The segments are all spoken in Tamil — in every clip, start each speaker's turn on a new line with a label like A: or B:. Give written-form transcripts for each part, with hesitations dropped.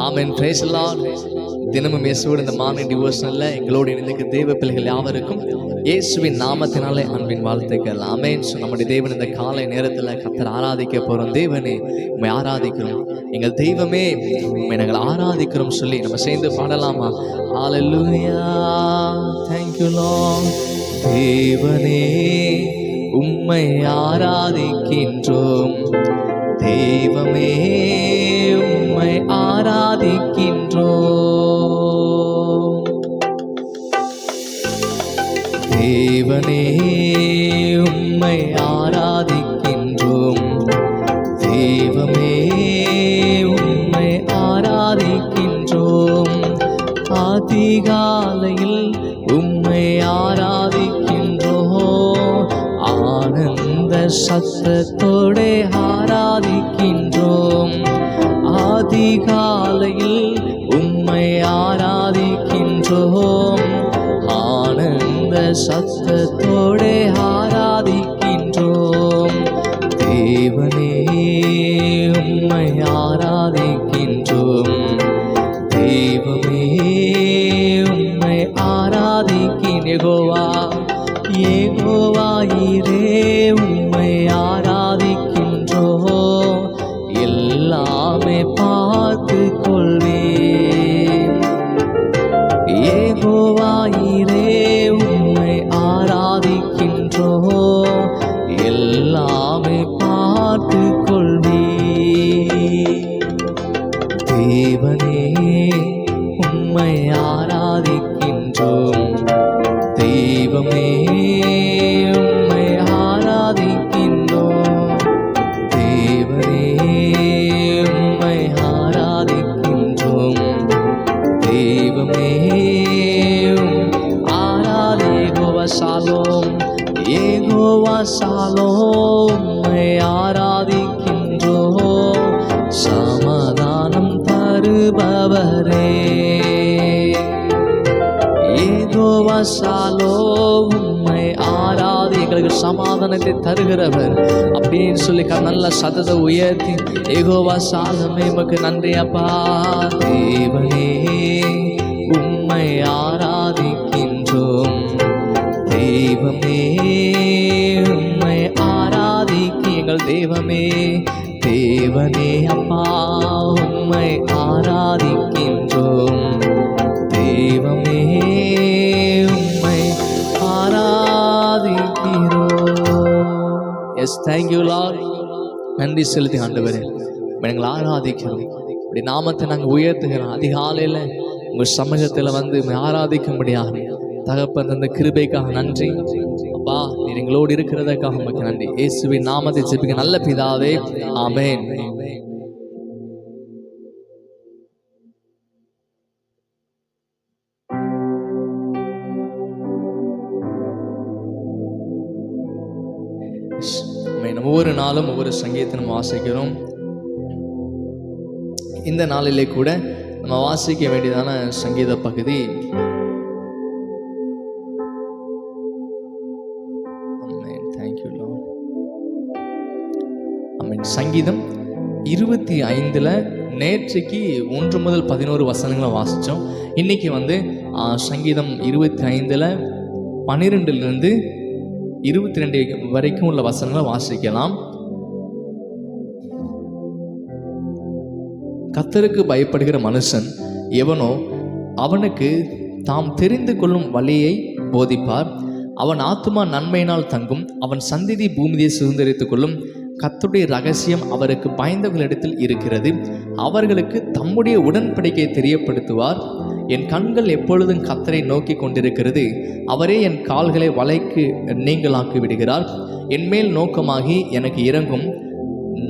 A: ஆமென். Praise the Lord. தினமும் இயேசுவோடு இந்த மார்னிங் டிவோஷனல்ல எங்களோடு இணைந்திருக்க தேவ பிள்ளைகள் யாவருக்கும் இயேசுவின் நாமத்தினாலே அன்பின் வாழ்த்துக்கள். ஆமென். நம்முடைய தேவன் இந்த காலை நேரத்தில் கர்த்தர் ஆராதிக்க போறோம். தேவனே உம்மை ஆராதிக்கிறோம், எங்கள் தெய்வமே உம்மை நாங்கள் ஆராதிக்கிறோம் சொல்லி நம்ம சேர்ந்து பாடலாமா? ஹalleluya, thank you Lord. தேவனே உம்மை ஆராதிக்கின்றோம், தெய்வமே உம்மை ஆராதிக்கின்றோம். தேவனே உம்மை ஆராதிக்கின்றோம், தெய்வமே உம்மை ஆராதிக்கின்றோம். அதிகாலையில் உம்மை ஆராதிக்கின்றோம், ஆனந்த சத்தத்தோடே ஆராதிக்கின்றோம். அதிகாலையில் உம்மை ஆராதிக்கின்றோம், ஆனந்த சத்தத்தோடே ஆராதிக்கின்றோம். தேவனே உம்மை ஆராதிக்கின்றோம், தெய்வமே உம்மை ஆராதிக்கின்றோம். யெகோவா ஈரே உம்மை ஆராதிக்கின்றோம், எல்லாமே பார்த்து கொள்வேன். யெகோவா ஈரே உம்மை ஆராதிக்கின்றோம், எல்லாமே பார்த்து கொள்வேன். தேவனே உம்மை ஆராதிக்கின்றோம், தெய்வமே உம்மை ஆராதிக்கின்றோம். தேவனே உம்மை ஆராதிக்கின்றோம், தெய்வமே ஆராதிக்கோவா ஷாலோம். யெகோவா ஷாலோம் உம்மை ஆராதிக்கின்றோம், சமாதானம் தருபவரே. யெகோவா ஷாலோம் உம்மை ஆராதி, எங்களுக்கு சமாதானத்தை தருகிறவர் அப்படின்னு சொல்லி நல்ல சத்தத்தை உயர்த்தி யெகோவா ஷாலோமே உமக்கு நன்றி அப்பா. தேவனே உம்மை ஆராதிக்கின்றோம், தெய்வமே உம்மை ஆராதிக்கு எங்கள் தெய்வமே. தேவனே அப்பா உம்மை ஆராதிக்கின்றோம், தெய்வமே உம்மை ஆராதிக்கிறோம். Yes, thank you Lord. நன்றி செலுத்தி ஆண்டவரே எங்களை ஆராதிக்கிறோம், இப்படி நாமத்தை நாங்கள் உயர்த்துகிறோம். அதிகாலையில் உங்கள் சமூகத்தில் வந்து ஆராதிக்க முடியாது தகப்பன் அந்த கிருபைக்காக நன்றி அப்பா. நீர் எங்களோடு இருக்கிறதுக்காக உமக்கு நன்றி. இயேசுவின் நாமத்தை ஜெபிக்க நல்ல பிதாவே, ஆமென். ஒவ்வொரு நாளும் ஒவ்வொரு சங்கீதத்தை நம்ம வாசிக்கிறோம். இந்த நாளிலே கூட நம்ம வாசிக்க வேண்டியதான சங்கீத பகுதி சங்கீதம் 25 நேற்றைக்கு 1 முதல் 11 வசனங்களை வாசித்தோம். இன்னைக்கு வந்து சங்கீதம் 25 12 22 வரைக்கும் உள்ள வசனங்களை வாசிக்கலாம். கர்த்தருக்கு பயப்படுகிற மனுஷன் எவனோ அவனுக்கு தாம் தெரிந்து கொள்ளும் வழியை போதிப்பார். அவன் ஆத்துமா நன்மையினால் தங்கும், அவன் சந்ததி பூமியை சுதந்திரித்துக் கொள்ளும். கர்த்தருடைய ரகசியம் அவருக்கு பயந்தவர்களிடத்தில் இருக்கிறது, அவர்களுக்கு தம்முடைய உடன்படிக்கையை தெரியப்படுத்துவார். என் கண்கள் எப்பொழுதும் கர்த்தரை நோக்கி கொண்டிருக்கிறது, அவரே என் கால்களை வலைக்கு நீங்களாக்கி விடுகிறார். என்மேல் நோக்கமாகி எனக்கு இறங்கும்,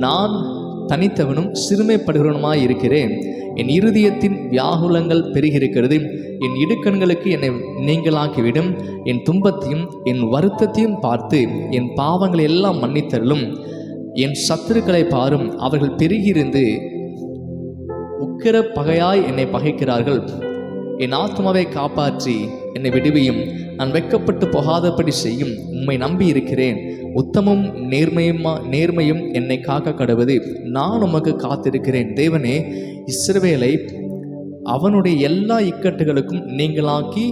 A: நான் தனித்தவனும் சிறுமைப்படுகிறவனுமாய் இருக்கிறேன். என் இருதயத்தின் வியாகுலங்கள் பெருகிருக்கிறது, என் இடுக்கண்களுக்கு என்னை நீங்களாக்கிவிடும். என் துன்பத்தையும் என் வருத்தத்தையும் பார்த்து என் பாவங்களை எல்லாம் மன்னித்தருளும். என் சத்துருக்களை பாரும், அவர்கள் பெருகியிருந்து உக்கிர பகையாய் என்னை பகைக்கிறார்கள். என் ஆத்மாவை காப்பாற்றி என்னை விடுவியும், நான் வெட்கப்பட்டு போகாதபடி செய்யும். உம்மை நம்பி இருக்கிறேன், உத்தமும் நேர்மையும் என்னை காக்க கடவுது. நான் உமக்கு காத்திருக்கிறேன். தேவனே, இஸ்ரவேலை அவனுடைய எல்லா இக்கட்டுகளுக்கும் நீங்களாக்கி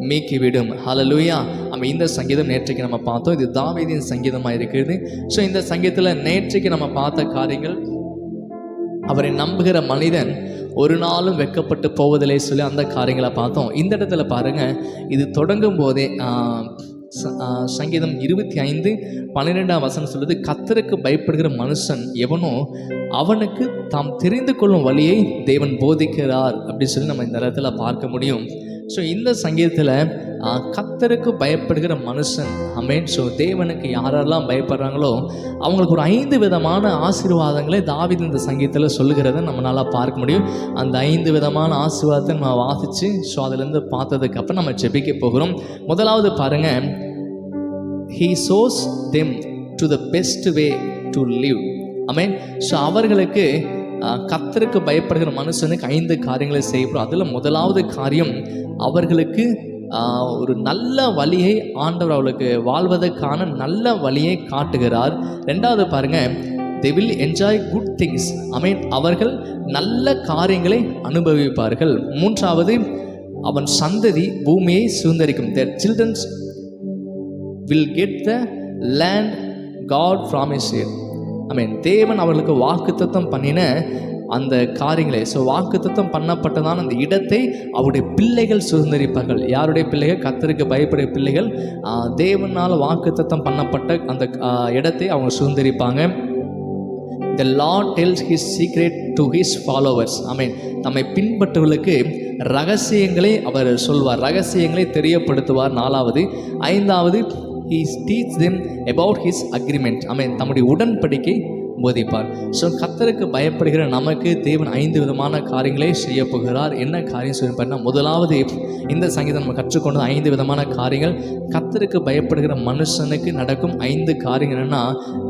A: மீக்கிவிடும். ஹல்லேலூயா. நம்ம இந்த சங்கீதம் நேற்றைக்கு நம்ம பார்த்தோம். இது தாவீதின் சங்கீதமாக இருக்குது. ஸோ இந்த சங்கீதத்தில் நேற்றைக்கு நம்ம பார்த்த காரியங்கள், அவரை நம்புகிற மனிதன் ஒரு நாளும் வெட்கப்பட்டு போவதில்லை சொல்லி அந்த காரியங்களை பார்த்தோம். இந்த இடத்துல பாருங்க, இது தொடங்கும் போதே சங்கீதம் 25:12 சொல்லுது, கர்த்தருக்கு பயப்படுகிற மனுஷன் எவனோ அவனுக்கு தாம் தெரிந்து கொள்ளும் வழியை தேவன் போதிக்கிறார் அப்படின்னு சொல்லி நம்ம இந்த இடத்துல பார்க்க முடியும். ஸோ இந்த சங்கீதத்தில் கர்த்தருக்கு பயப்படுகிற மனுஷன், ஆமென். ஸோ தேவனுக்கு யாரெல்லாம் பயப்படுறாங்களோ அவங்களுக்கு ஒரு 5 விதமான ஆசீர்வாதங்களை தாவீது இந்த சங்கீதத்தில் சொல்லுகிறத நம்மளால் பார்க்க முடியும். அந்த 5 விதமான ஆசீர்வாதத்தை நம்ம வாசித்து ஸோ அதிலேருந்து பார்த்ததுக்கப்புறம் நம்ம ஜெபிக்க போகிறோம். முதலாவது பாருங்கள், he shows them to the best way to live. Amen. So அவர்களுக்கு கர்த்தருக்கு பயப்படுகிற மனுஷனுக்கு 5 காரியங்களை செய்யப்படும். அதில் முதலாவது காரியம், அவர்களுக்கு ஒரு நல்ல வழியை ஆண்டவர் அவளுக்கு வாழ்வதற்கான நல்ல வழியை காட்டுகிறார். ரெண்டாவது பாருங்க, they will enjoy good things. ஆமென். அவர்கள் நல்ல காரியங்களை அனுபவிப்பார்கள். மூன்றாவது, அவன் சந்ததி பூமியை சுதந்தரிக்கும். their children will get the land God promised. ஆமென். தேவன் அவர்களுக்கு வாக்குத்தத்தம் பண்ணின அந்த காரியங்களே, ஸோ வாக்குத்தத்தம் பண்ணப்பட்டதான அந்த இடத்தை அவருடைய பிள்ளைகள் சுதந்திரிப்பார்கள். யாருடைய பிள்ளைகள்? கர்த்தருக்கு பயப்படுற பிள்ளைகள். தேவனால் வாக்குத்தத்தம் பண்ணப்பட்ட அந்த இடத்தை அவங்க சுதந்திரிப்பாங்க. The Lord tells his secret to his followers. ஆமென். தம்மை பின்பற்றுவர்களுக்கு ரகசியங்களை அவர் சொல்வார், ரகசியங்களை தெரியப்படுத்துவார். 4வது. 5வது, he teach them about his agreement. ஆமென். தம்முடைய உடன்படிக்கை போதிப்பார். ஸோ கர்த்தருக்கு பயப்படுகிற நமக்கு தேவன் 5 விதமான காரியங்களை செய்ய போகிறார். என்ன காரியம் சொல்லி, முதலாவது இந்த சங்கீதம் நம்ம கற்றுக்கொண்டது 5 விதமான காரியங்கள். கர்த்தருக்கு பயப்படுகிற மனுஷனுக்கு நடக்கும் 5 காரியங்கள் என்னன்னா,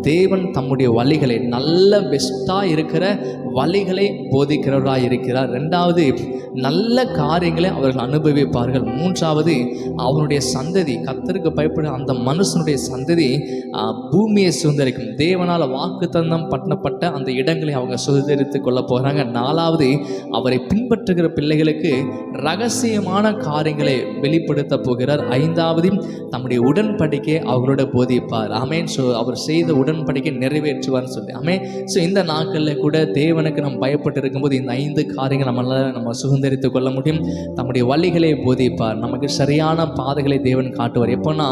A: தேவன் தம்முடைய வழிகளை, நல்ல பெஸ்ட்டாக இருக்கிற வழிகளை போதிக்கிறவராக இருக்கிறார். ரெண்டாவது, நல்ல காரியங்களை அவர்கள் அனுபவிப்பார்கள். மூன்றாவது, அவனுடைய சந்ததி, கர்த்தருக்கு பயப்படுகிற அந்த மனுஷனுடைய சந்ததி பூமியை சுதந்திரிக்கும். தேவனால் வாக்குத்தத்தம் பண்ணப்பட்ட அந்த இடங்களை அவங்க சுதந்திரித்துக் கொள்ள போகிறாங்க. 4வது, அவரை பின்பற்றுகிற பிள்ளைகளுக்கு ரகசியமான காரியங்களை வெளிப்படுத்த போகிறார். 5வது, தம்முடைய உடன்படிக்கை அவர்களோட போதிப்பார். ஆமென். ஸோ அவர் செய்த உடன்படிக்கை நிறைவேற்றுவார்னு சொல்லி, ஆமென். ஸோ இந்த நாட்களில் கூட தேவனுக்கு நம்ம பயப்பட்டு இருக்கும்போது இந்த 5 காரியங்கள் நம்ம சுதந்திரித்துக் கொள்ள முடியும். தம்முடைய வழிகளை போதிப்பார். நமக்கு சரியான பாதைகளை தேவன் காட்டுவார். எப்போன்னா,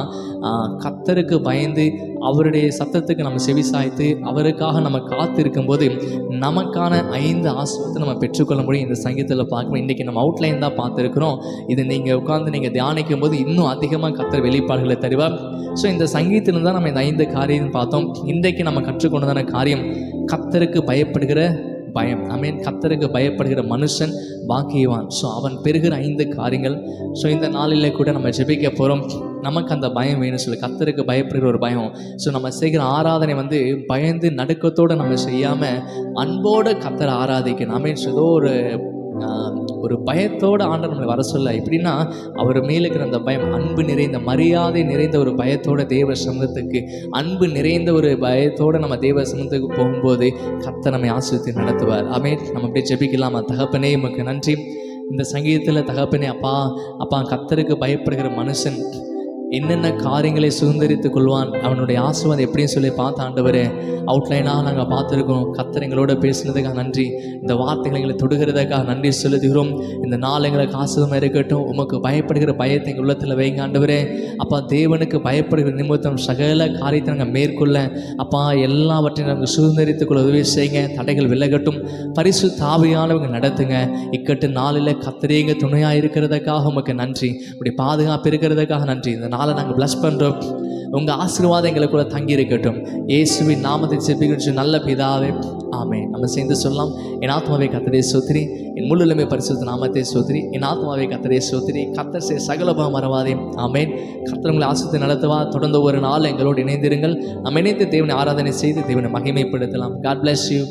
A: கர்த்தருக்கு பயந்து அவருடைய சத்தத்துக்கு நம்ம செவி சாய்த்து அவருக்காக நம்ம காத்திருக்கும் போது நமக்கான 5 ஆசீர்வாதத்தை நம்ம பெற்றுக்கொள்ள முடியும். இந்த சங்கீதத்தில் பார்க்கணும். இன்றைக்கி நம்ம அவுட்லைன் தான் பார்த்துருக்குறோம். இது நீங்கள் உட்கார்ந்து நீங்கள் தியானிக்கும் போது இன்னும் அதிகமாக கர்த்தர் வெளிப்பாடுகளை தருவார். ஸோ இந்த சங்கீதத்தில் தான் நம்ம இந்த 5 காரியம் பார்த்தோம். இன்றைக்கு நம்ம கற்றுக்கொண்டதான காரியம், கர்த்தருக்கு பயப்படுகிற பயம். ஆமென். கர்த்தருக்கு பயப்படுகிற மனுஷன் பாக்கியவான். ஸோ அவன் பெறுகிற 5 காரியங்கள். ஸோ இந்த நாளில் கூட நம்ம ஜெபிக்க போகிறோம். நமக்கு அந்த பயம் வேணும் சொல்லி, கர்த்தருக்கு பயப்படுகிற ஒரு பயம். ஸோ நம்ம செய்கிற ஆராதனை பயந்து நடுக்கத்தோடு நம்ம செய்யாமல் அன்போடு கர்த்தரை ஆராதிக்கணும். ஆமென். ஸோ ஏதோ ஒரு பயத்தோடு ஆண்டவர் நம்மளை வர சொல்ல, எப்படின்னா அவர் மேலே இருக்கிற அந்த பயம், அன்பு நிறைந்த, மரியாதை நிறைந்த ஒரு பயத்தோட தேவ சமூகத்துக்கு, அன்பு நிறைந்த ஒரு பயத்தோடு நம்ம தேவ சமூகத்துக்கு போகும்போது கர்த்தர் நம்மை ஆசீர்வதித்து நடத்துவார். ஆமென். நம்ம அப்படியே ஜெபிக்கலாமா? தகப்பனே, உமக்கு நன்றி. இந்த சங்கீதத்தில் தகப்பனே, அப்பா கர்த்தருக்கு பயப்படுகிற மனுஷன் என்னென்ன காரியங்களை சுதந்திரித்துக் கொள்வான், அவனுடைய ஆசீர்வாதம் எப்படின்னு சொல்லி பார்த்த ஆண்டவரே, அவுட்லைனாக நாங்கள் பார்த்துருக்கோம். கர்த்தர் எங்களோட பேசுனதுக்காக நன்றி. இந்த வார்த்தைகளை எங்களை தொடுகிறதுக்காக நன்றி செலுத்துகிறோம். இந்த நாள் எங்களுக்கு ஆசீர்வாதமாக இருக்கட்டும். உமக்கு பயப்படுகிற பயத்தை எங்கள் உள்ளத்தில் வைங்க ஆண்டவரே. அப்பா, தேவனுக்கு பயப்படுகிற நிமித்தம் சகல காரியத்தை நாங்கள் மேற்கொள்ள, அப்பா எல்லாவற்றையும் நாங்கள் சுதந்திரித்துக் கொள்ள உதவி செய்யுங்க. தடைகள் விலகட்டும். பரிசுத்த ஆவியானவங்க நடத்துங்க. இக்கட்டு நாளில் கர்த்தரே எங்கள் துணையாக இருக்கிறதுக்காக உமக்கு நன்றி. இப்படி பாதுகாப்பு இருக்கிறதுக்காக நன்றி. இந்த நாளை நாங்கள் பிளஸ் பண்ணுறோம். உங்கள் ஆசீர்வாதம் எங்களுக்குள்ள தங்கி இருக்கட்டும். இயேசுவின் நாமத்தை ஜெபிக்கிற நல்ல பிதாவே, ஆமென். நம்ம சேர்ந்து சொல்லலாம். என் ஆத்மாவே கர்த்தரை ஸ்தோத்திரி, என் முழுமே பரிசுத்த நாமத்தை ஸ்தோத்திரி. என் ஆத்மாவே கர்த்தரை ஸ்தோத்திரி, கர்த்தர் செய்த சகலபம் மறவாதே. ஆமென். கர்த்தர் உங்களை ஆசீர்வதித்து நடத்துவா. தொடர்ந்து ஒரு நாள் எங்களோடு இணைந்திருங்கள். நம்ம இணைந்து தேவனை ஆராதனை செய்து தேவனை மகிமைப்படுத்தலாம். God bless you.